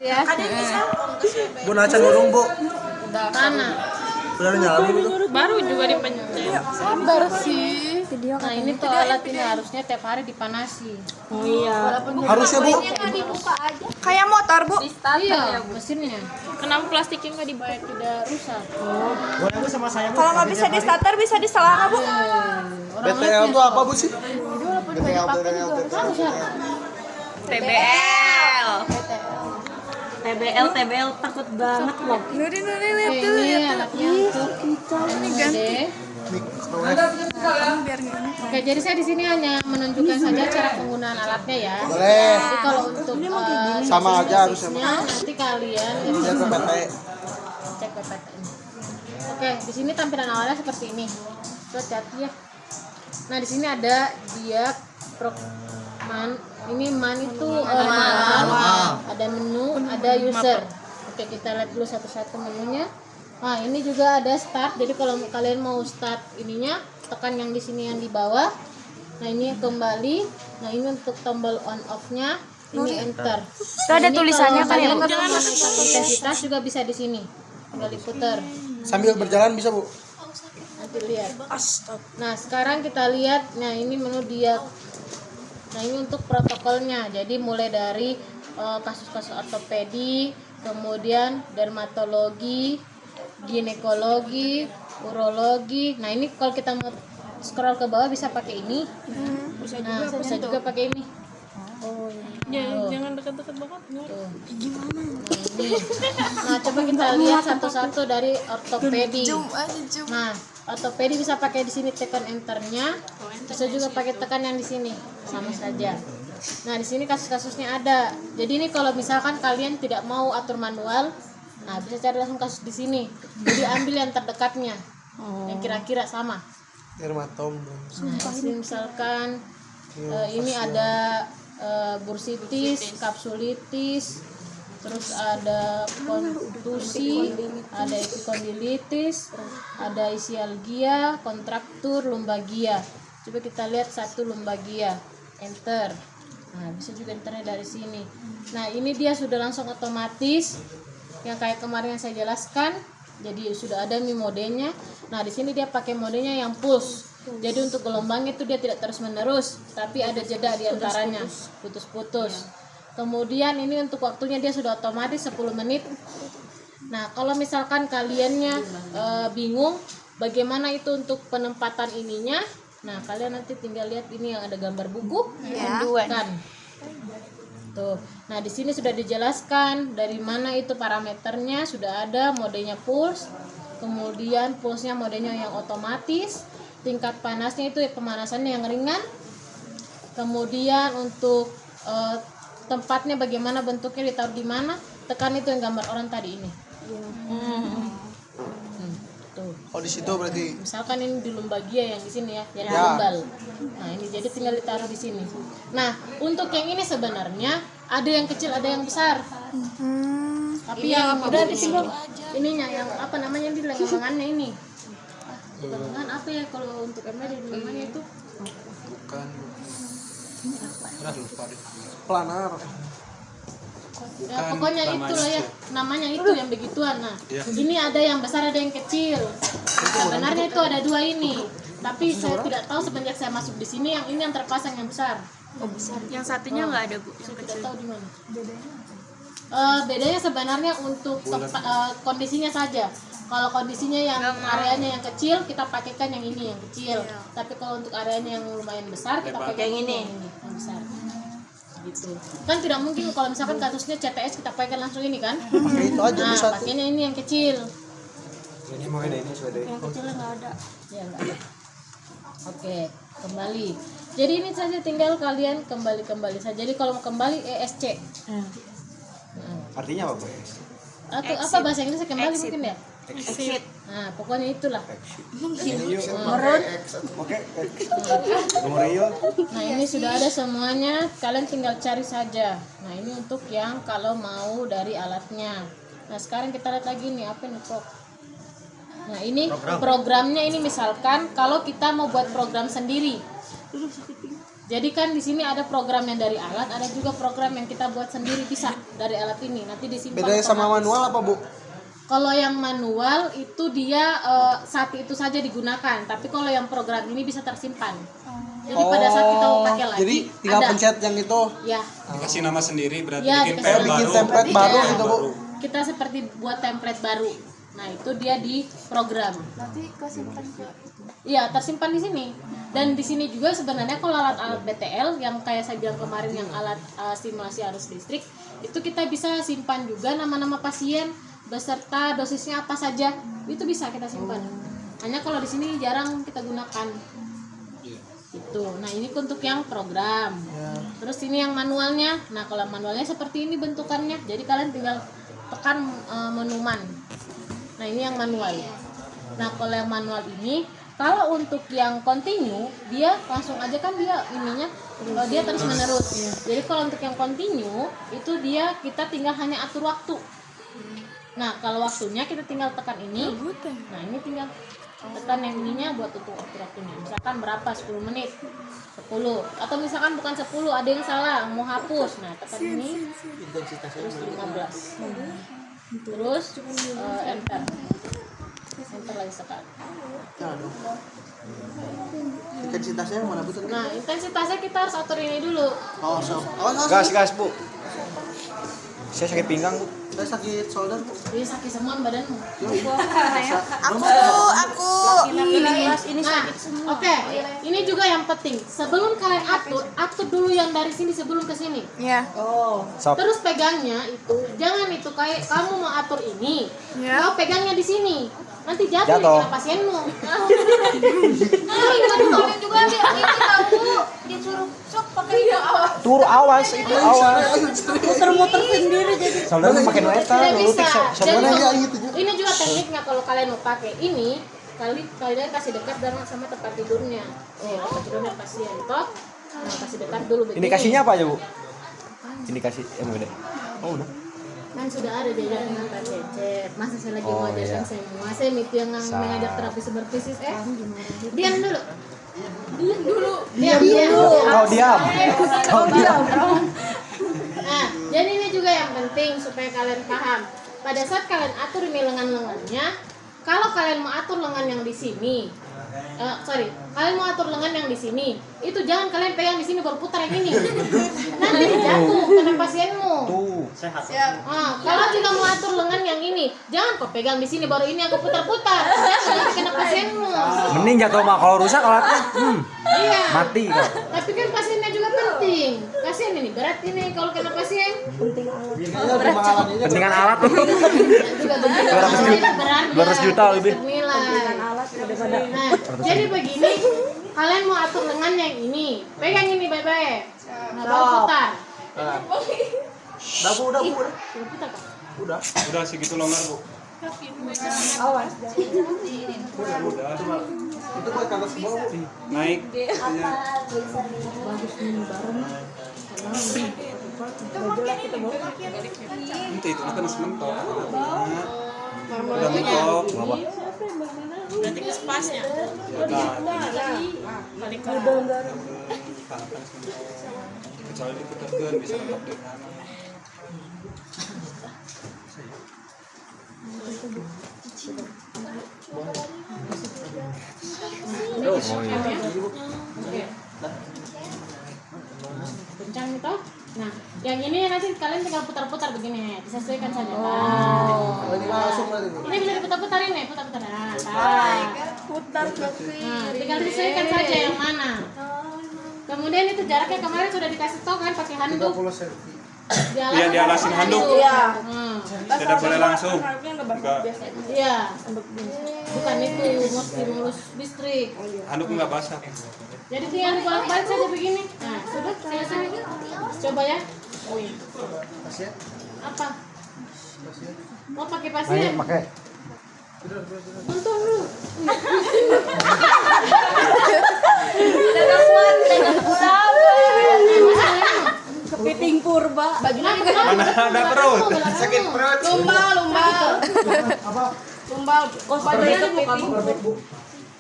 Ya. Bu Nacan ngurung bu. Mana? Udah nyala bu tuh. Baru juga dipencet. Sabar sih. Nah ini tuh alat ini harusnya tiap hari dipanasi. Oh iya. Harusnya bu. Kayak motor, Bu. Iya mesinnya. Kenapa plastiknya nggak dibayar tidak rusak? Boleh bu sama saya bu. Kalau nggak bisa di starter bisa di selanga, Bu. BTL tuh apa bu sih? TBL. TBL takut banget loh. Nuri lihat Ini dulu ya. alatnya untuk Ini ganti. Biar nggak ini. Oke, jadi saya di sini hanya menunjukkan saja cara penggunaan alatnya ya. Boleh. Jadi kalau untuk Sama aja harusnya. nanti kalian Lihat PPT. cek PPT ini. Oke, di sini tampilan awalnya seperti ini. Hati-hati ya. Nah, di sini ada dia ini man itu manual, ada menu, ada user. Oke, kita lihat dulu satu-satu menunya. Nah, ini juga ada start. Jadi kalau kalian mau start ininya, tekan yang di sini yang di bawah. Nah, ini kembali. Nah, ini untuk tombol on off-nya. Ini enter. Itu ada tulisannya kan ya? Intensitas juga bisa di sini. Tinggal diputar. Sambil berjalan bisa bu. Nanti lihat. Nah, sekarang kita lihat. Nah, ini menu dia. Nah, ini untuk protokolnya. Jadi mulai dari kasus-kasus ortopedi, kemudian dermatologi, ginekologi, urologi. Nah, ini kalau kita mau scroll ke bawah bisa pakai ini. Nah, bisa juga pakai ini. Oh, Jangan dekat-dekat banget. tuh. Gimana? Nah, ini. Nah, coba kita lihat satu-satu dari ortopedi. Nah, ortopedi bisa pakai di sini tekan enternya. Bisa juga pakai tekan yang di sini. Sama saja. Nah, di sini kasus-kasusnya ada. Jadi ini kalau misalkan kalian tidak mau atur manual, nah bisa cari langsung kasus di sini. Jadi ambil yang terdekatnya. Yang kira-kira sama. Dermatom. Nah, ini misalkan ini ada bursitis, kapsulitis, terus ada kontusi, ada epikondilitis, ada isialgia, kontraktur, lumbagia. Coba kita lihat satu lumbagia, enter. Nah, bisa juga enternya dari sini. Nah, ini dia sudah langsung otomatis yang kayak kemarin yang saya jelaskan. Jadi sudah ada modenya. Nah, di sini dia pakai modenya yang pulse. Jadi untuk gelombangnya itu dia tidak terus menerus, tapi ada jeda di antaranya, putus-putus. Kemudian ini untuk waktunya dia sudah otomatis 10 menit. Nah, kalau misalkan kaliannya bingung bagaimana itu untuk penempatan ininya, nah kalian nanti tinggal lihat ini yang ada gambar buku, kan. Tuh. Nah, di sini sudah dijelaskan dari mana itu parameternya, sudah ada modenya pulse. Kemudian pulse-nya modenya yang otomatis. Tingkat panasnya itu pemanasannya yang ringan. Kemudian untuk tempatnya bagaimana bentuknya ditaruh di mana, tekan itu yang gambar orang tadi ini. Tuh. Oh di situ berarti. Misalkan ini di lumbagia yang di sini ya, yang lumbal. Nah, ini jadi tinggal ditaruh di sini. Nah, untuk yang ini sebenarnya ada yang kecil, ada yang besar. Tapi yang udah di sini ininya yang apa namanya di lengangannya ini. Lengan apa ya kalau untuk MR namanya itu? Bukan. Udah lupa deh. Planar. Ya, pokoknya itulah ya, namanya itu yang begituan. Nah, ini ada yang besar, ada yang kecil. Sebenarnya itu ada dua ini, tapi saya tidak tahu semenjak saya masuk di sini yang ini yang terpasang yang besar. Oh, besar. Yang satunya nggak ada, Bu. Saya tidak tahu di mana. Bedanya sebenarnya untuk kondisinya saja. Kalau kondisinya yang areanya yang kecil, kita pakaikan yang ini yang kecil. Tapi kalau untuk areanya yang lumayan besar, kita pakai yang ini yang besar. Gitu. Kan tidak mungkin kalau misalkan kasusnya CTS kita pakaikan langsung ini kan? Pakai itu aja Nah, bisa tuh. pakainya ini yang kecil. Ini mau ini sudah. Yang kecilnya nggak ada. Ya, enggak ada. Oke, kembali. Jadi ini saja tinggal kalian kembali saja. Jadi kalau mau kembali ESC. Artinya apa bu? Atau apa bahasa Inggrisnya kembali mungkin ya? Exit. Nah, pokoknya itulah. Oke. Nomor yuk. Nah, ini sudah ada semuanya, kalian tinggal cari saja. Nah, ini untuk yang kalau mau dari alatnya. Nah, sekarang kita lihat lagi nih, apa nih Prof? Nah, ini programnya ini misalkan kalau kita mau buat program sendiri. Jadi kan di sini ada program yang dari alat, ada juga program yang kita buat sendiri bisa dari alat ini. Nanti disimpan. Bedanya sama otomatis. manual apa, Bu? Kalau yang manual itu dia saat itu saja digunakan, tapi kalau yang program ini bisa tersimpan. Jadi pada saat kita mau pakai lagi, Jadi tinggal ada. pencet yang itu. Ya, Kasih nama sendiri berarti Ya, bikin dikasih file nama. Bikin baru. template baru gitu, Bu. kita seperti buat template baru. Nah itu dia di program. Nanti kesimpan ke Iya, tersimpan di sini. Dan di sini juga sebenarnya kalau alat-alat BTL yang kayak saya bilang kemarin yang alat simulasi arus listrik, itu kita bisa simpan juga nama-nama pasien beserta dosisnya apa saja. Itu bisa kita simpan. Hanya kalau di sini jarang kita gunakan. Itu. Nah, ini untuk yang program. Terus ini yang manualnya. Nah, kalau manualnya seperti ini bentukannya. Jadi kalian tinggal tekan menu man. Nah, ini yang manual. Nah, kalau yang manual ini, kalau untuk yang continue, dia langsung aja kan dia ininya dia terus menerus. Jadi kalau untuk yang continue itu dia kita tinggal hanya atur waktu. Nah, kalau waktunya kita tinggal tekan ini. Nah, ini tinggal tekan yang ininya buat atur waktunya. Misalkan berapa? 10 menit. 10. Atau misalkan bukan 10, ada yang salah, mau hapus. Nah, tekan ini. Terus 15. Terus enter. Enter lagi sekali. Intensitasnya yang mana, Bu? Nah, intensitasnya kita harus atur ini dulu. Oh, so. Oh, Gas, Bu. Saya sakit pinggang, Bu. Saya sakit shoulder, Bu. Dia sakit semua badanmu. aku Nah, oke. Ini juga yang penting. Sebelum kalian atur dulu yang dari sini sebelum ke sini. ya. Terus pegangnya itu jangan itu kayak kamu mau atur ini, kau pegangnya di sini. Nanti jatuh di kena pasienmu. Kalian juga dia ini tahu disuruh sok pakai Turu awas itu awas. muter-muter sendiri jadi Saudara pakai noeta, Tidak bisa. Jadi ya, gitu. ini juga tekniknya kalau kalian mau pakai ini, kalian kasih dekat sama tempat tidurnya. Tempat tidurnya pasien toh. Nah, kasih dekat dulu begini. Indikasinya apa aja, Bu? Indikasi yang beda. Oh, udah. Kan sudah ada diajar dengan Pak Cecep. Masa saya lagi mau Oh, ajarkan iya. semua. Saya itu yang mengajar terapi superfisis. Diam dulu. Diam dulu. Kau diam. Kau diam. Nah, jadi ini juga yang penting supaya kalian paham. Pada saat kalian atur ini lengan-lengannya, kalau kalian mau atur lengan yang di sini, kalian mau atur lengan yang di sini, itu jangan kalian pegang di sini baru putar yang ini. Nanti jatuh kena pasienmu. Tuh. Kalau juga mau atur lengan yang ini, jangan kau pegang di sini baru ini aku putar-putar. Nanti kena pasienmu. Mending jatuh mah kalau rusak alatnya. Iya. Mati kau. Tapi kan pasiennya juga penting. Kasihan ini berat ini kalau kena pasien. Pentingan alat tuh. Juga berat. 200 juta lebih. Nilai. Nah, jadi begini, kalian mau atur lengan yang ini, pegang ini baik-baik. Nah, baru putar. Udah, Bu. Putar Kak. Udah segitu longgar, Bu. Itu buat kantor semua, Bu. Naik. Nanti itu kan sementok. Udah mentok. Bawah. Berarti ke spasnya. Balik ke Kecuali diputarkan bisa tetap di Kencang itu. Nah, yang ini nanti kalian tinggal putar-putar begini, disesuaikan saja. Lagi langsung berarti, Bu. Ini bisa diputar-putar ini, putar-putar. putar ke kiri. Nah, tinggal disesuaikan saja yang mana. Kemudian itu jaraknya kemarin sudah dikasih tahu kan pakai handuk. 30 cm. Iya, dialasin handuk. Iya. Tidak boleh langsung. Enggak. Iya, bukan itu mesti ngurus listrik. Handuk enggak basah. Jadi tinggal dibolak-balik saja begini. Nah, sudah selesai. Coba ya. Pasien. Apa? Mau pakai pasien? Pakai. Untung lu. Kepiting purba. Bajunya Mana ada perut? Sakit perut. Lumbal. Apa? Lumbal. Kos badannya kepiting.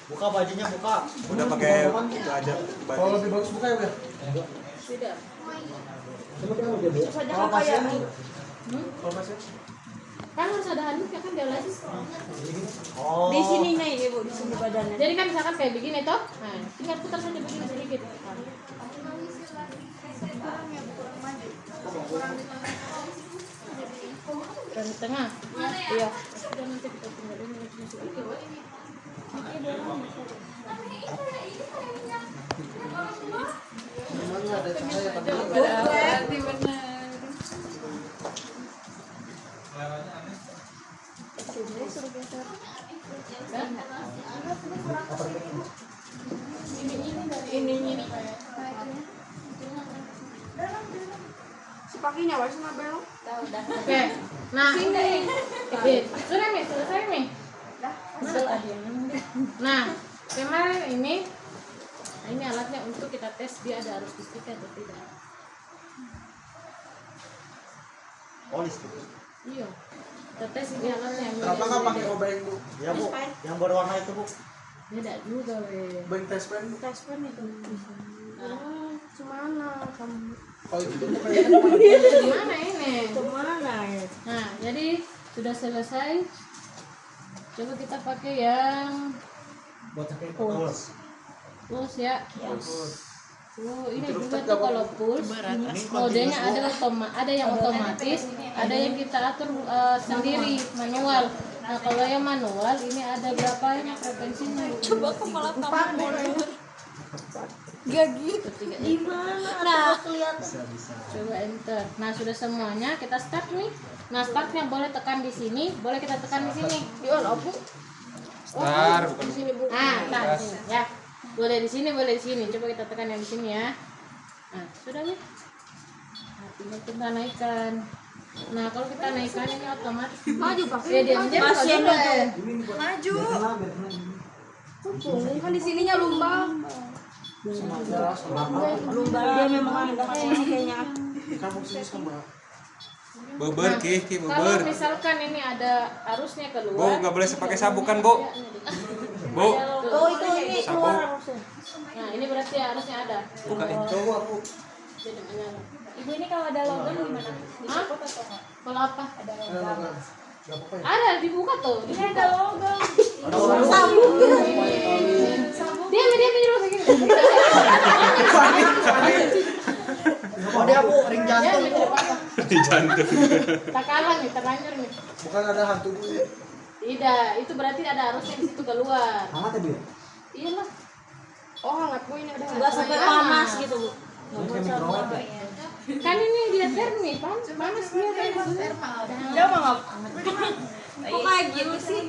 Buka bajunya, buka. Udah pakai itu aja Kalau baju. lebih bagus buka ya udah. Tidak. Coba kan udah bu. Kalau pasien, kalau pasien. Kan harus ada handuknya kan dialisis. Oh. Di sininya ya Bu, di sini badannya. Jadi kan misalkan kayak begini toh, nah tinggal putar saja begini sedikit. Dan di tengah. Iya. Sudah nanti kita tinggal ini sedikit. Memang ada cahaya tapi Ini. Si pakinya wes sama belok. Oke. Nah, sudah Mi, selesai Mi. Nah, kemarin ini alatnya untuk kita tes dia ada arus listrik atau tidak. Oh, listrik. Iya. Kita tes ini alatnya. kenapa nggak pakai obeng bu? Ya Bu, yang berwarna itu Bu. Beda juga weh. Obeng tes pen. Tes pen itu. Cemana kamu? Kalau itu bukan yang Gimana ini? Kemana ya? Nah, jadi sudah selesai. Coba kita pakai yang Buat pakai pulse. pulse ya. Oh, ini juga tuh kalau pulse modenya ada yang otomatis, ada yang kita atur sendiri manual. Nah, kalau yang manual ini ada berapa frekuensinya? Coba kepala kamu. Gak gitu. Gimana? Bisa, bisa. Coba enter. Nah, sudah semuanya kita start nih. Nah, startnya boleh tekan di sini, boleh kita tekan di sini. Di on off Bu. Bentar, bukan. Di sini Bu. Nah, di sini ya. Boleh di sini, boleh di sini. Coba kita tekan yang di sini ya. Nah, sudah nih. Nah, tinggal kita naikkan. Nah, kalau kita naikkan ini otomatis Maju Pak. ya diam-diam Pasien maju. Maju. Kan di sininya lumbang. Lumba dia memang ada sini kayaknya. kan fungsinya sama. Beber ki Kalau beber. misalkan ini ada arusnya Bu, keluar. nggak boleh pakai sabuk kan, Bu? Bu, Oh, itu ini sabuk. Nah, ini berarti arusnya ada. Bukain. Coba bu. Jadi menyala. Ibu ini kalau ada logam gimana? Hah? Kalau apa? Ada Nggak logam. apa-apa ya. Ada dibuka tuh. Ini ada logam. Dia terus begini. Oh, dia Bu, ring jantung. Dia tidak apa-apa. Di jantung. Takalan nih, terlanjur nih. Bukan ada hantu bu. Tidak, itu berarti ada arusnya di situ keluar. Hangat ya Bu? Iya lah. Oh hangat Bu ini ada. Enggak sampai panas gitu Bu. Ini kayak mikrowave ya? Kan ini dia termi, panas dia kan. Dia mah enggak. Kok kayak gitu sih?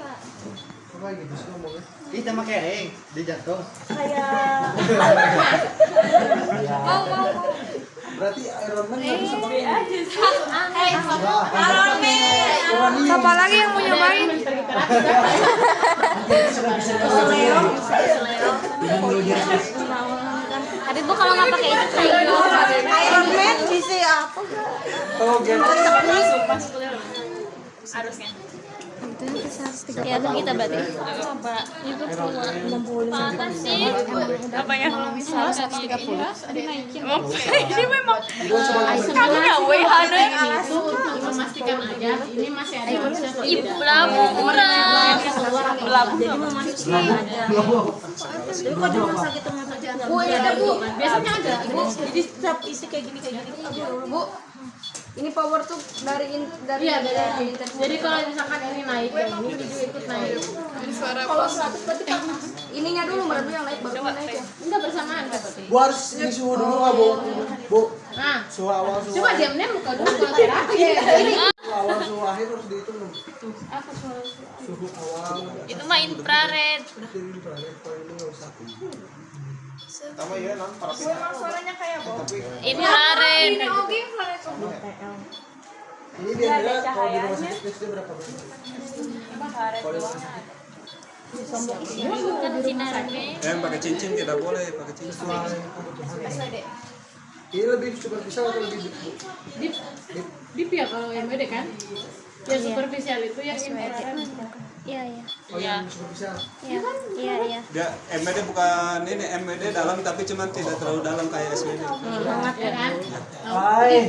Kayak gitu sih ngomongnya. Ih, sama kering di jantung. Kayak mau. Berarti Iron Man nggak bisa pakai. Siapa lagi yang mau nyobain? Tapi Bu kalau nggak pakai itu kayak Iron Man bisa apa? Oh, game. harusnya. Tergantung kita berarti. Apa? Itu pantas sih. Apa ya? Kalau misalnya 130 dinaikin. Ini memang kamu ya WHD Itu untuk memastikan aja ini masih ada arusnya atau Ibu tidak. belabu murah. Belabu Jadi memastikan ada. Jadi kok cuma sakit saja. Bu, ya ada Bu. Biasanya ada. Bu, Jadi setiap isi kayak gini. Bu, ini power tuh dari iya dari ini. Jadi kalau misalkan ini naik ya ini juga ikut naik. kalau 100 berarti panas. Ininya dulu baru yang naik baru naik ya. Enggak bersamaan berarti. Bu harus ini suhu dulu nggak bu? Bu, Nah, suhu awal suhu. coba diam-diam buka dulu kalau terapi. Suhu awal suhu akhir harus dihitung. Apa suara? Suhu awal. itu mah infrared. Jadi infrared kalau ini nggak usah. Suaranya kayak Bu. Infrared. Oke, infrared. Ini dia beda kalau di rumah sakit biasanya berapa? Kalau di rumah sakit. Kan sinarnya. Pakai cincin tidak boleh pakai cincin. Ini lebih superficial atau lebih deep, Bu? Dip ya kalau MWD kan? Ya superficial itu yang infrared. Iya, iya. Oh yang superficial. Iya, iya, iya. Dia MBD bukan ini, MBD dalam tapi cuman tidak terlalu dalam kayak SWD. Banget ya kan?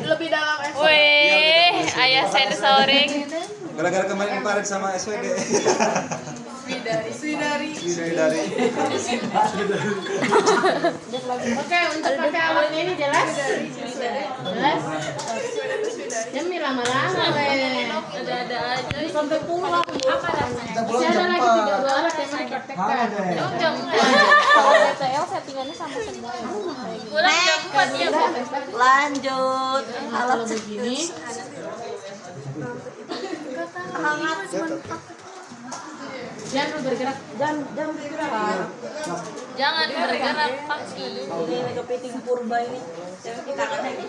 Lebih dalam Wih, ayah sensoring. Gara-gara kemarin sama SWD. Swidari. Dari Oke, untuk pakai alatnya ini jelas? Jelas? Demi lama-lama Ada-ada aja. sampai pulang. Kita pulang Masih ada jam lagi 3 4. alat yang mau dipraktekkan. Oh, jam 4. BTL settingannya sama semua ya. Pulang jam 4 ya. Lanjut. Nah, kalau begini, jangan bergerak, jangan bergerak. Jangan bergerak pasti. Ini kepiting purba ini. Jangan kita angkat lagi.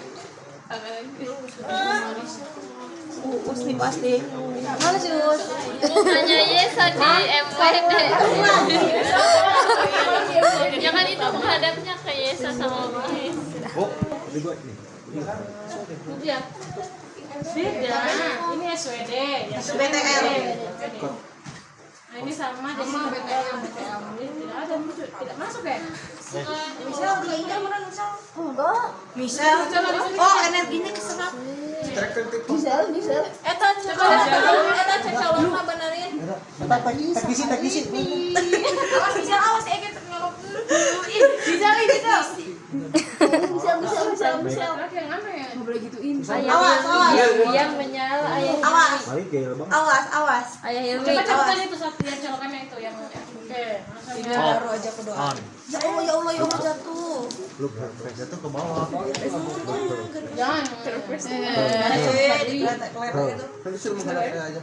Us nih pasti. Mana sih Us? Mukanya Yesa di MWD. Jangan itu menghadapnya ke Yesa sama Mahis. Iya. Beda. Ini SWD, ya. BTL. Nah, ini sama jadi BTL. Tidak ada muncul, tidak masuk ya? Misal diinjak mana misal? Enggak. Misal. Oh, energinya keserap. Misal. Eta cek colongna benerin. Teknisi. Awas misal awas ege teknolog. Misal. Lagi yang mana ya? Nggak boleh gituin. Awas. Yang menyala ayah. Awas. Ayah Hilmi. Coba cepetan itu satu yang colokannya itu yang oke. Taruh aja ke doa. Ya Allah jatuh. Lu perfect itu ke bawah. Jangan. Nanti suruh menghadapnya aja.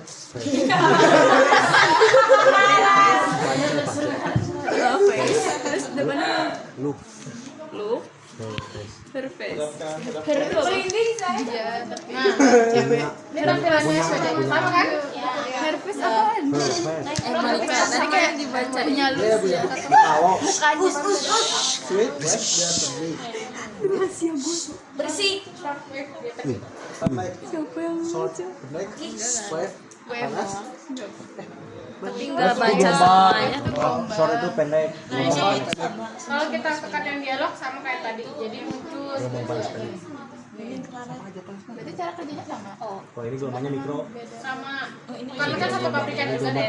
Ini tampilannya SWD. Sama kan? Tadi kayak dibacanya lu. Sweet, wet, biar bersih. Bersih. Short, pendek, wet, panas. Tapi nggak baca semuanya. Short itu pendek. Nah, ini kalau kita tekan yang dialog sama kayak tadi. Jadi muncul. Berarti cara kerjanya sama. Oh, Kalau ini gelombangnya mikro. sama. Karena kan satu pabrikan juga deh.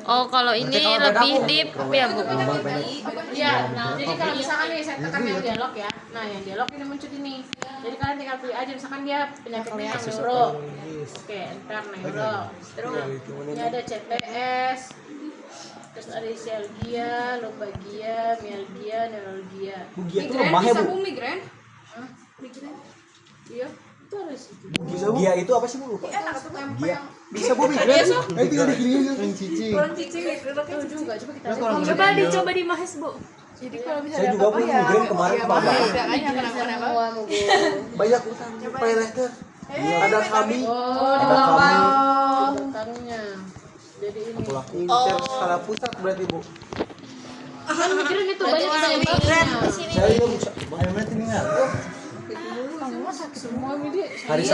Oh, kalau ini lebih deep ya, Bu. Gelombang pendek. Iya, nah jadi kalau misalkan nih saya tekan yang dialog ya. Nah, yang dialog ini muncul ini. Jadi kalian tinggal pilih aja misalkan dia penyakitnya yang neuro. Oke, entar neuro. Terus ini ada CTS. Terus ada isialgia, lumbagia, mialgia, neuralgia. Bugia itu lemah ya, Bu? Migren. Iya, itu ada sih. Bugia itu apa sih, Bu? Lupa. Bugia. Bisa Bu migren. Tinggal digini yang cici. Itu juga, coba kita lihat. Coba di Mahis, Bu. Jadi kalau Saya juga punya migren kemarin Pak. Semua mungkin. Banyak peletnya. Ada kami. Oh, di belakangnya. Jadi ini. Inter skala pusat berarti Bu. Kan mikirin itu banyak yang Saya juga bisa. Bayangnya tinggal. semua ini. Hari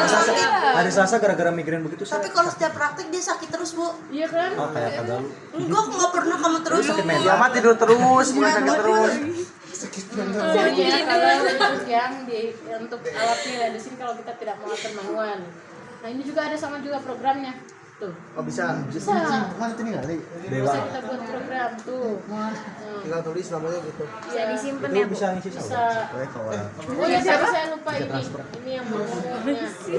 Selasa gara-gara migren begitu Tapi saya. kalau setiap praktek dia sakit terus, Bu. Iya kan? Oh, kayak kagalu. Enggak, aku nggak pernah kamu terus. Sakit mental. Ya mah tidur terus, bukan sakit terus. Iya, kalau untuk yang untuk alatnya di sini kalau kita tidak mau atur manual. Nah, ini juga ada sama juga programnya. Tuh. Oh bisa. Bisa. Mana tinggal nih? Dewa. Bisa kita buat program tuh. Tinggal tulis namanya gitu. Bisa disimpan Itu bisa ngisi Bisa. saldo. Oh ya, saya lupa ini. Ini yang menunya.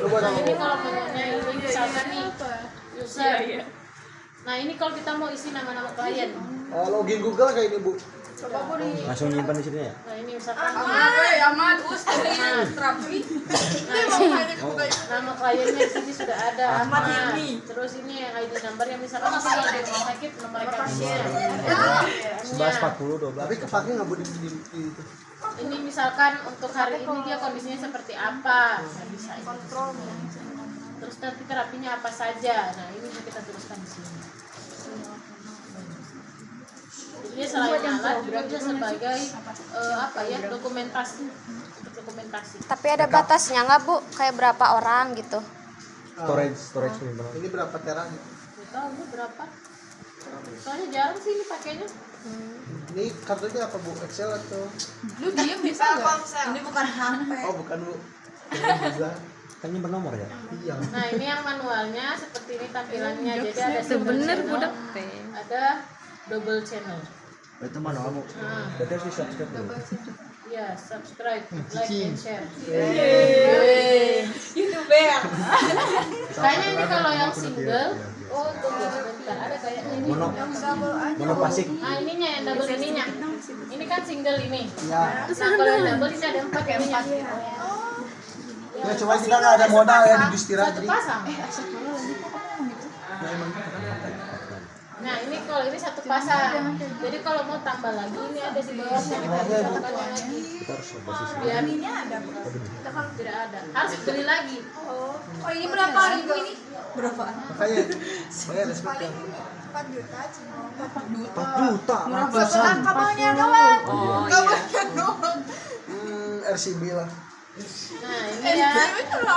Nah, ini kalau menunya ini misalkan nih user. Nah, ini kalau kita mau isi nama-nama klien. Login Google kayak ini Bu. Coba aku di Langsung nyimpan di sini ya. Nah, ini misalkan Ahmad Us terapi. nama kliennya di sini sudah ada Ahmad Ahmad. Hilmi. Terus ini yang ID number yang misalkan kalau di rumah sakit nomor pasien. 11 40 12. Tapi kepake nggak Bu di itu? Ini misalkan untuk hari ini dia kondisinya seperti apa. Nah, bisa ini. Terus nanti terapinya apa saja. Nah, ini bisa kita tuliskan di sini. Jadi selain alat juga bisa sebagai apa ya, dokumentasi. Untuk dokumentasi. Tapi ada batasnya nggak Bu? Kayak berapa orang gitu? storage ini berapa? Ini berapa tera? Nggak tahu ini berapa. Soalnya jarang sih ini pakainya. Ini kartunya apa Bu? Excel atau? Lu diem bisa nggak? Ini bukan HP. Oh bukan Bu. Ini bisa. Kan nyimpen nomor ya? Iya. Nah ini yang manualnya seperti ini tampilannya. Jadi ada single channel, ada double channel. Itu manual Bu. Nah, Berarti harus di-subscribe dulu. ya subscribe, like, and share. YouTuber. Kayaknya ini kalau yang single, oh tunggu sebentar, ada kayaknya ini. Mono pasik. Nah ininya yang double ininya. Ini kan single ini. Ya. Nah kalau yang double ini ada 4 ininya. Ya cuma kita nggak ada modal ya di Justira Satu jadi. pasang. Nah ini kalau ini satu pasang. Jadi kalau mau tambah lagi ini ada di bawahnya kita colokannya lagi. Biar ini ada. Tidak ada. Harus beli lagi. Oh ini berapa ribu ini? Berapa? Makanya bayar respect ya. 4 juta cuma 4 juta. sebelah kabelnya doang. Kabelnya doang. RCB lah. Nah ini ya.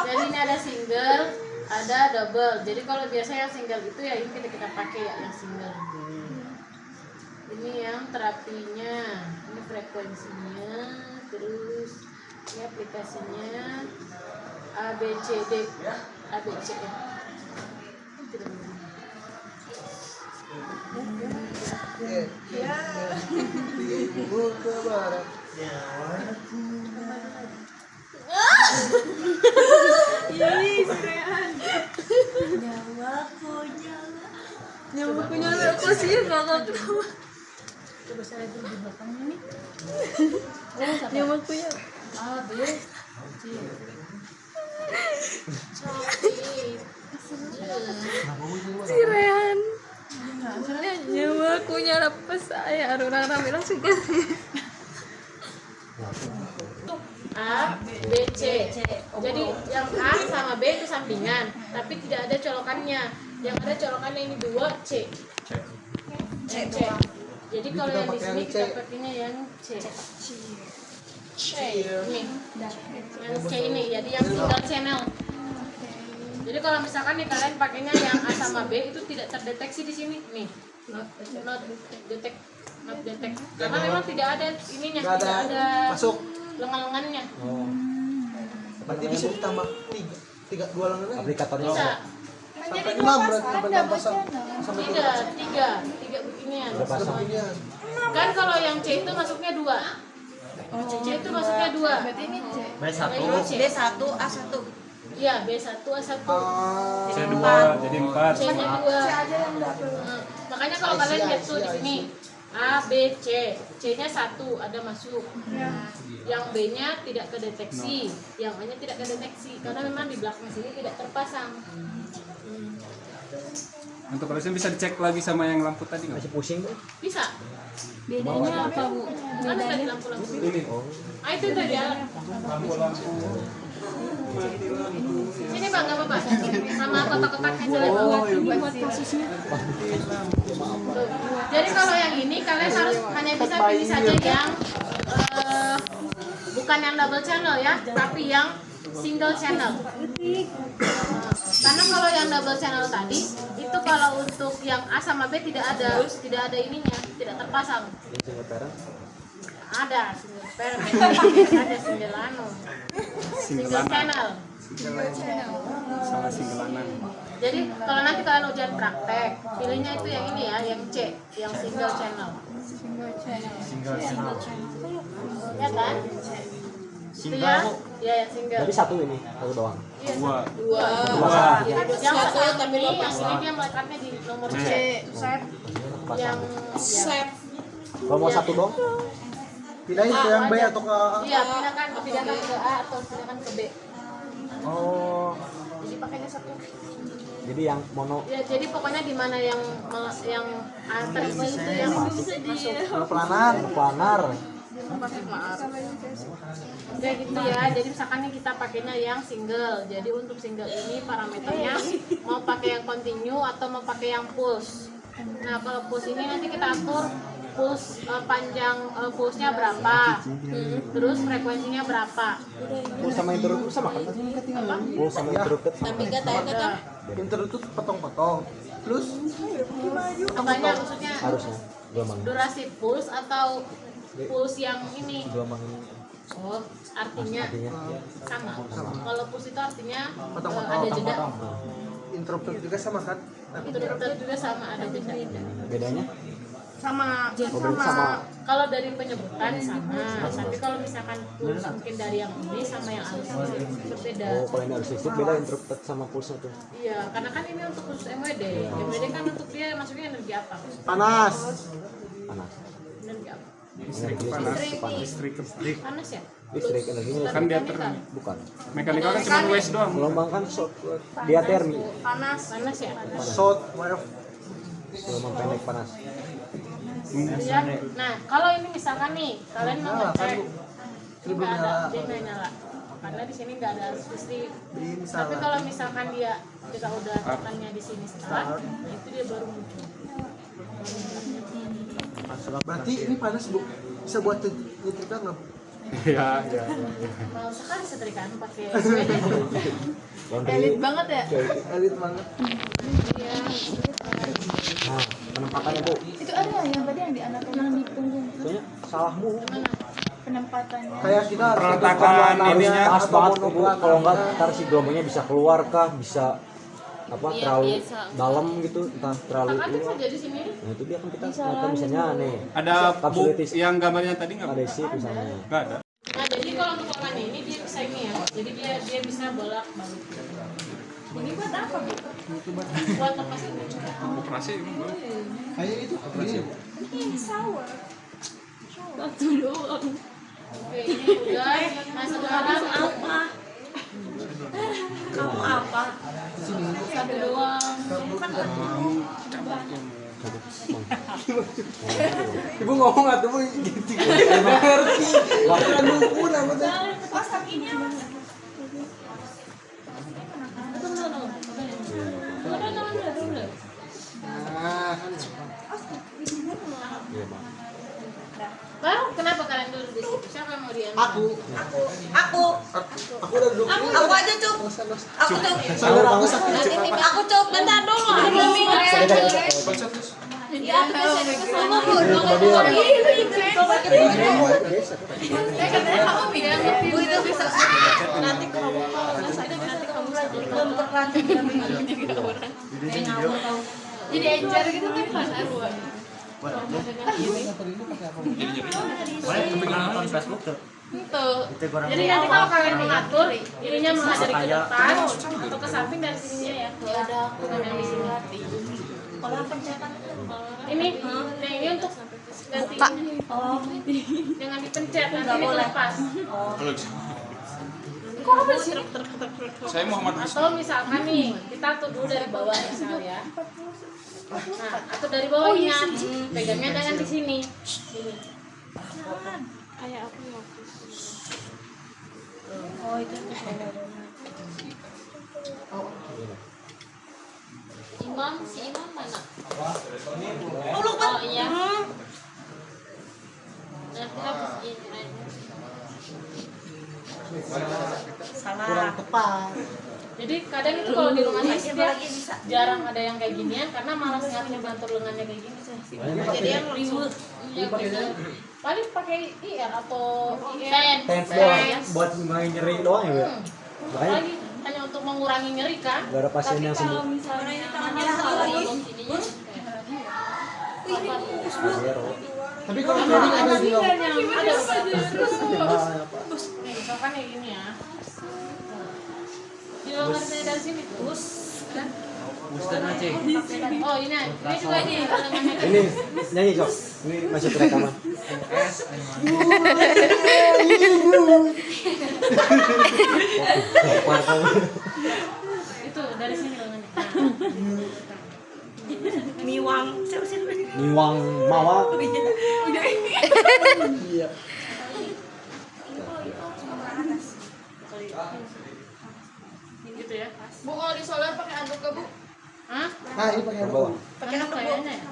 Jadi ini ada single, ada double. Jadi kalau biasa yang single itu ya ini kita pakai ya yang single. Ini yang terapinya, ini frekuensinya, terus ini aplikasinya ABCD, ABC ya. Iya. Timur ke barat. Nyawa punya aku sih enggak tahu. Coba saya dulu di belakangnya nih. Nyawa punya. A, B, C. Cantik. Si Rehan. Soalnya nyawa aku nyarap saya orang-orang bilang juga. A, B, C. Jadi yang A sama B itu sampingan, tapi tidak ada colokannya. Yang ada colokannya ini 2 C. C. Jadi kalau yang di sini kita pakainya yang C. Ini. Yang C ini, jadi yang single channel. Jadi kalau misalkan nih kalian pakainya yang A sama B itu tidak terdeteksi di sini. Nih. Not detect. Karena memang tidak ada ininya, Nggak tidak ada masuk. lengan-lengannya. Oh. Berarti bisa ditambah 2 lengan lagi. Aplikatornya Bisa. Sampai 6 berarti sampai 6 pasang. Sampai 3 Tidak, pasang. tiga beginian. Udah pasang. Beginian. Kan kalau yang C itu masuknya 2. C itu masuknya 2. Berarti ini C. Ini C. B1 A1. Iya, B1 A1. C2 jadi 4. C-nya 2. Makanya kalau kalian lihat tuh di sini A, B, C. C-nya 1 ada masuk. Yang B-nya tidak kedeteksi, yang A-nya tidak kedeteksi karena memang di belakang sini tidak terpasang. Untuk harusnya bisa dicek lagi sama yang lampu tadi nggak? masih pusing tuh. Bisa. Bedanya apa, Bu? Ada tadi lampu-lampu. Ini. Ah itu tadi ya. Lampu-lampu. Sini Bang, enggak apa-apa. Sama kotak-kotaknya jelek banget. Tuh. Jadi kalau yang ini kalian harus hanya bisa pilih saja yang bukan yang double channel ya, tapi yang single channel. Karena kalau yang double channel tadi itu kalau untuk yang A sama B tidak ada ininya, tidak terpasang. Ada single parent, ada single anu, single channel. Sama singgelanan. Jadi kalau nanti kalian ujian praktek, pilihnya itu yang ini ya, yang C, yang single channel. Ya kan? Single. Ya, yang single. Jadi satu ini, satu doang. Iya, Dua. yang satu tapi yang sini dia melekatnya di nomor C. Set. Yang set. Kalau mau satu doang, Pindahin ke yang B atau ke A? Iya, pindahkan ke A atau pindahkan ke B. oh, Jadi pakainya satu. jadi yang mono Ya, jadi pokoknya di mana yang terisi itu yang masuk. Pelanan. planar. Kayak gitu ya. Jadi misalkan nih kita pakainya yang single. Jadi untuk single ini parameternya mau pakai yang continue atau mau pakai yang pulse. Nah, kalau pulse ini nanti kita atur panjang pulsnya berapa, terus frekuensinya berapa. Pul sama interrupted sama kan? Pul sama interrupted sama. Interrupted potong-potong. Plus Makanya maksudnya Harusnya gelombang. durasi puls atau puls yang ini. Gelombang ini. Oh, artinya Artinya ya. sama. Kalau puls itu artinya Potong-potong. ada jeda. interrupted juga sama kan? Interrupted juga sama, ada jeda. Bedanya? Sama kalau dari penyebutan sama, tapi kalau misalkan puls mungkin dari yang ini sama yang harus berbeda. Oh, kalau ini harus listrik beda interrupted sama pulsnya tuh. Iya, karena kan ini untuk khusus MWD. MWD kan untuk dia masuknya energi apa? Panas. Panas. Energi apa? Listrik panas. Panas ya? Listrik energinya Kan dia bukan. mekanikal kan cuma waste doang. Gelombang kan dia termi. Panas ya? Short wave. Gelombang pendek panas. Ya. Nah, kalau ini misalkan nih, kalian mau ngecek nggak ada, dia nggak nyala. Karena di sini nggak ada arus listrik. Tapi kalau misalkan dia kita udah tekannya di sini start, itu dia baru muncul. Berarti ini panas Bu. Bisa buat nyetrika nggak? Iya. Mau sekali setrikaan pakai SWD. Elit banget ya. Elit banget. Iya. Nah, penempatannya Bu. Itu ada yang tadi yang di anak yang di punggung. Soalnya salahmu. Penempatannya. Kayak kita harus Peletakan ininya Pas banget Bu. Kalau enggak ntar si gelombangnya bisa keluar kah, bisa apa terlalu dalam gitu, entah terlalu Kan bisa keluar. jadi sini. Nah itu dia kan kita nggak misalnya nih. Ada Kapsulitis. yang gambarnya tadi nggak? Ada isi misalnya. Nggak ada. Nah, jadi kalau untuk warnanya ini dia bisa ini ya. Jadi dia bisa bolak-balik. Ini buat apa, Bu? Buat apa sih? Operasi belum. kayak itu. Gini. Waktu doang. Oke, ini udah. Nah, sekarang apa? Kamu apa? Satu doang. Ibu ngomong atau Bu gitu. Ngerti. Kan lupa nama teh. Nah, kan Baru kenapa kalian dulu di situ? Siapa yang mau diambil? aku udah duduk. Aku aja Cuk. Aku Cuk. Saudara aku sakit. Aku Cuk. Bentar dong. Ya, sama Bu. Katanya kamu bilang Bu itu bisa nanti kamu memperlancar jadi encer gitu kan pas Arwa. Tuh. Jadi nanti kalau kalian mengatur, ininya menghadap ke depan atau ke samping dari sininya ya. Ada bukan yang di sini. kalau pencetan Ini untuk ganti ini. oh Jangan dipencet, nanti ini lepas. Saya Muhammad Wisnu. Atau misalkan nih, kita atur dulu dari bawah misal ya. Nah, atur dari bawah ingat, pegangnya jangan di sini. Sini. Kayak aku ya. oh itu Si imam mana? oh Iya. Nah, kita begini aja. Kurang tepat. Jadi kadang itu kalau di rumah sakit ya jarang ada yang kayak ginian karena malas ngatur lengannya kayak gini. jadi yang ribut Iya, paling pakai IR atau TENS Tens doang buat main nyeri doang ya, Bu. Makanya lagi hanya untuk mengurangi nyeri kan. gak ada pasien yang sembuh. Misalnya Tapi kalau training ada di ada misalkan kayak gini ya. Di lengan saya dari sini terus kan. Oh ini juga ini lengannya. Ini nyanyi Sok. Ini masuk ke rekaman. Itu dari sini lengannya. miwang siapa sih Niwang Mawa. Iya. Gitu ya. Bu kalau di solar pakai anduk ke Bu? Hah? Nah, ini pakai Ke bawah. Pakai apa kayaknya ya?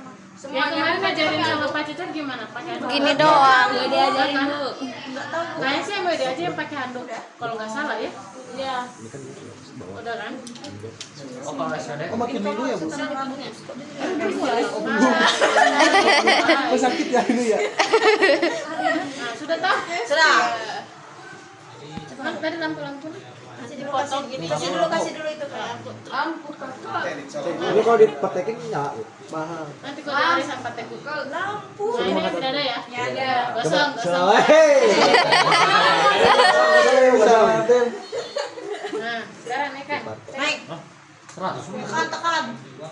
Yang kemarin ngajarin sama Pak Cecep gimana? Pakai handuk? Gini doang. Nggak diajarin Bu. Kayaknya sih yang aja yang pakai handuk. Kalau nggak salah ya. Iya. Udah kan? Oh makin minggu ya Bu? Ah. Oh sakit ya ini ya? Nah, sudah tahu? Sudah. Kan tadi lampu-lampu. Kasih dulu itu kayak aku. Ini kalau dipetekin ya mahal. Nanti kalau ada arisan patek Bu. Lampu. Nah, ini tidak ada ya? Ya ada. Gosong, gosong. Nah, sekarang naik kan? Naik. Tekan.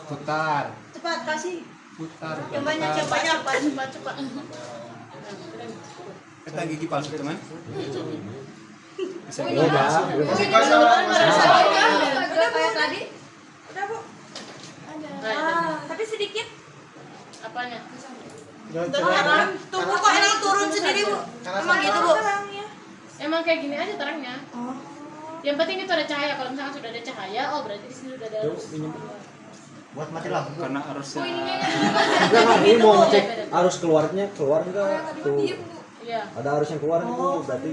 Putar. Cepat kasih. Putar. Yang banyak, yang banyak. Cepat. Kita gigi palsu teman. Bisa Iya, Mbak. Udah kayak tadi. Udah Bu. Nah, Tapi sedikit. apanya? Tunggu kok ini turun sendiri Bu. Emang gitu Bu. Emang kayak gini aja terangnya. Yang penting itu ada cahaya. Kalau misalkan sudah ada cahaya, oh berarti di sini sudah ada arus. Buat mati lampu. karena arusnya Enggak, ini mau ngecek arus keluarnya keluar enggak tuh. Iya. Ada arus yang keluar itu berarti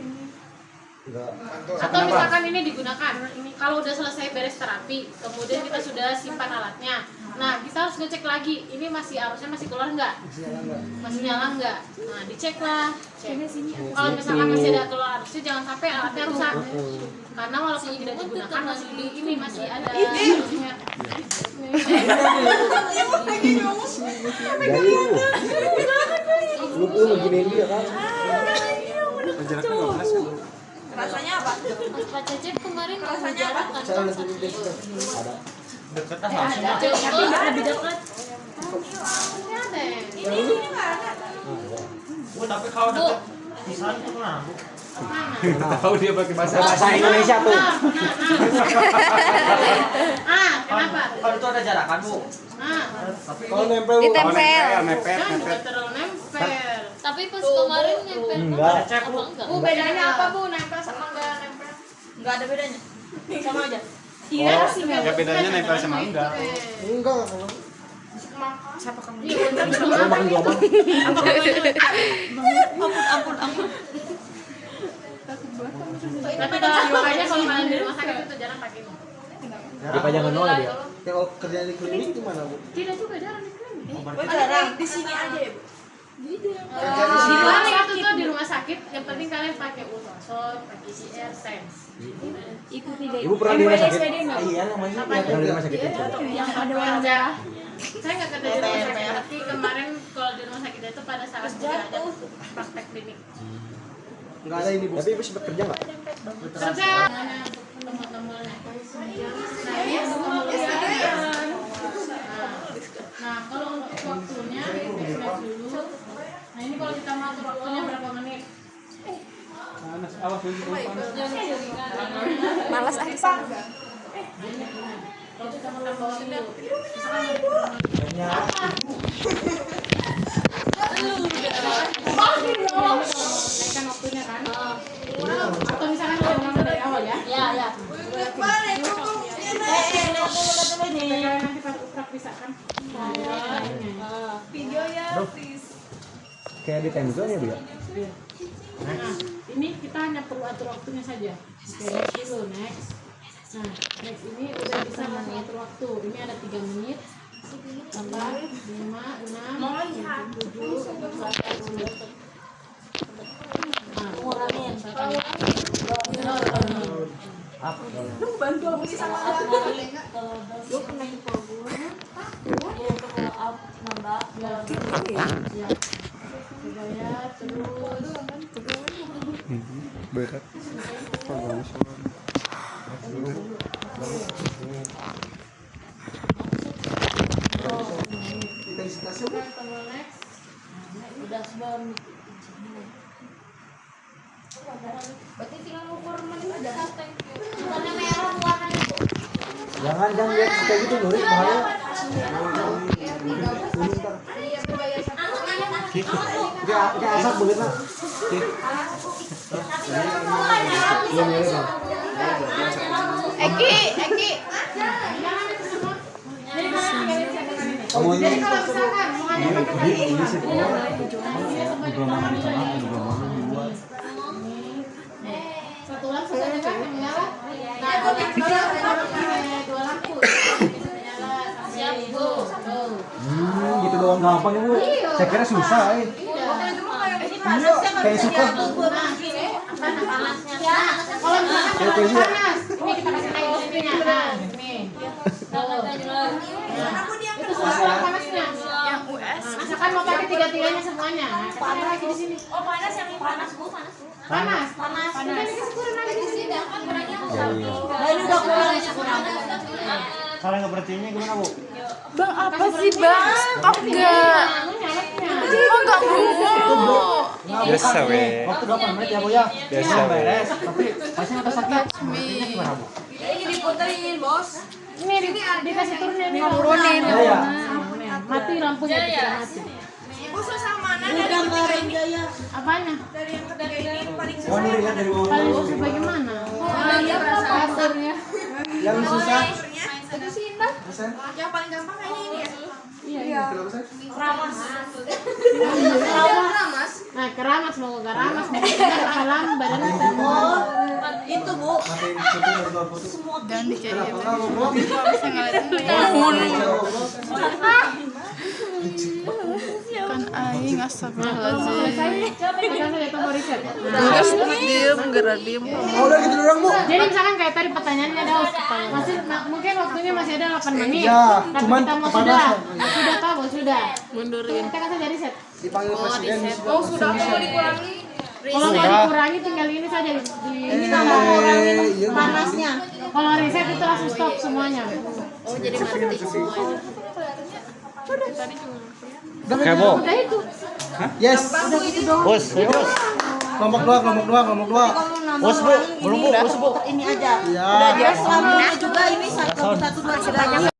enggak. Atau misalkan ini digunakan, kalau udah selesai beres terapi, kemudian kita sudah simpan alatnya. Nah, kita harus ngecek lagi, ini masih arusnya masih keluar nggak? Masih nyala nggak? Nah, dicek lah. Cek. Kalau misalkan masih ada keluar arusnya, jangan sampai alatnya rusak. Karena walaupun tidak digunakan masih ada arusnya. Jadi lu beginiin dia kan. jaraknya 12 kan. Rasanya apa? Pak Cecep kemarin Rasanya jarak apa? kan? Saya lanjut di ada. Deket lah langsung. Tapi lebih dekat. Ini enggak ada. Bu, tapi kalau deket pisan itu kenapa Bu? Tahu dia pakai bahasa Bahasa Indonesia tuh. Kenapa? Kalau itu ada jarakan Bu. Tapi Kalau nempel Bu. Ditempel. mepet kan bukan terlalu nempel. Tapi pas kemarin nempel Enggak. apa enggak? Bu, bedanya apa Bu? Nempel sama enggak nempel? Enggak ada bedanya. Sama aja. Iya sih ya bedanya nempel sama enggak. Enggak. Siapa kamu? Iya, bener. Lu makan gelombang. Ampun. Tapi kalau lukanya kalau kalian di rumah sakit itu jarang pakai ini. Dia pajangan nol dia. Kalau kerja di klinik gimana Bu? Tidak juga jarang di klinik. Oh, jarang. Di sini aja ya Bu. Di rumah sakit tuh di rumah sakit, yang penting kalian pakai ultrasound, pakai PCR, sense. Ibu pernah di rumah sakit? Iya namanya. Pernah di rumah sakit itu. Yang ada kerja. Saya nggak kerja di rumah sakit, tapi kemarin kalau di rumah sakit itu pada saat ada praktek klinik. Enggak ada ini Bu. Tapi ibu sempat kerja nggak? Kerja. Tombol-tombolnya. Nah, kalau untuk waktunya dites dulu. Nah, ini kalau kita mau atur waktunya berapa menit? Awas dulu Malas ah. Kalau kita mau tambah waktu dulu. Naikkan waktunya kan? Atau misalkan kita ulang dari awal ya? Ya. Nanti pas pisahkan. Video ya, please. Kayak di time zone ya, Bu ya? Nah, ini kita hanya perlu atur waktunya saja. Oke, next dulu, next. Nah, next ini udah bisa mengatur waktu. Ini ada 3 menit. 4, 5, 6, 7, 8, 9. Nah, kurangin. Bantu aku sama berat. Udah sebelum Berarti tinggal ukur menit aja. Bukannya merah warna itu. Jangan lihat kayak gitu Nuri, bahaya. Kayak asap begitu nah. Eki. Kamu ini kalau misalkan mau Ini sih gelombang di tengah, gelombang di luar. Satu lampu saja kan yang menyala. Nah, dua lampu. Siap, Bu. Tuh. Gitu doang gampang ya, Bu. Saya kira susah, Iya, kayak suka. Panasnya. Ya, kalau misalkan panas, ini kita kasih air di sini kan. Nih. Itu suara panasnya. Yang US. Masakan mau pakai tiga-tiganya semuanya. Pakai lagi di sini. Oh, panas yang panas, Bu, panas. Panas. Udah dikasih kurang lagi di sini. Iya. Nah, ini udah kurang ya kurang. Cara ngeberhentinya gimana, Bu? Bang, apa sih, Bang? Stop enggak? Oh, enggak mau. Biasa, we. Waktu 8 menit ya, Bu ya. Biasa, we. Beres. Tapi pasien atau sakit? Berhentinya gimana, Bu? Ini diputerin, Bos. Ini dikasih turunin. Turunin. Iya. Mati lampunya bisa mati. Ibu susah mana dari yang ketiga ini? Apanya? Dari yang ketiga ini paling Oh, susah. ini lihat dari bawah. Paling susah bagaimana? Iya, Kasarnya. Yang susah. Yang paling gampang kayaknya ini ya. Iya. Keramas. Nah, keramas mau ke keramas mau ke lam badannya semua. Itu, Bu. Dan dikayak bisa ngeliatin kan aing astagfirullahaladzim. Kita lihat tombol reset. Enggak diem. Oh, udah gitu doang, Bu. Jadi misalkan kayak tadi pertanyaannya ada masih mungkin waktunya masih ada 8 menit. Iya, Tapi cuman kita mau panas. sudah tahu sudah. Mundurin. Kita kasih jadi reset. Dipanggil presiden. Oh, sudah mau dikurangi. Kalau mau dikurangi tinggal ini saja di ini tambah kurangin panasnya. Kalau reset itu langsung stop semuanya. Oh, jadi mati semua. Oke, Bu. Udah itu. Yes. Udah gitu dong. Bos, ayo, Bos. Kelompok 2, kelompok 2, kelompok 2. Bos, Bu. Belum, Bu. Bos, Bu. Iya. Juga ini 1, 2, 3.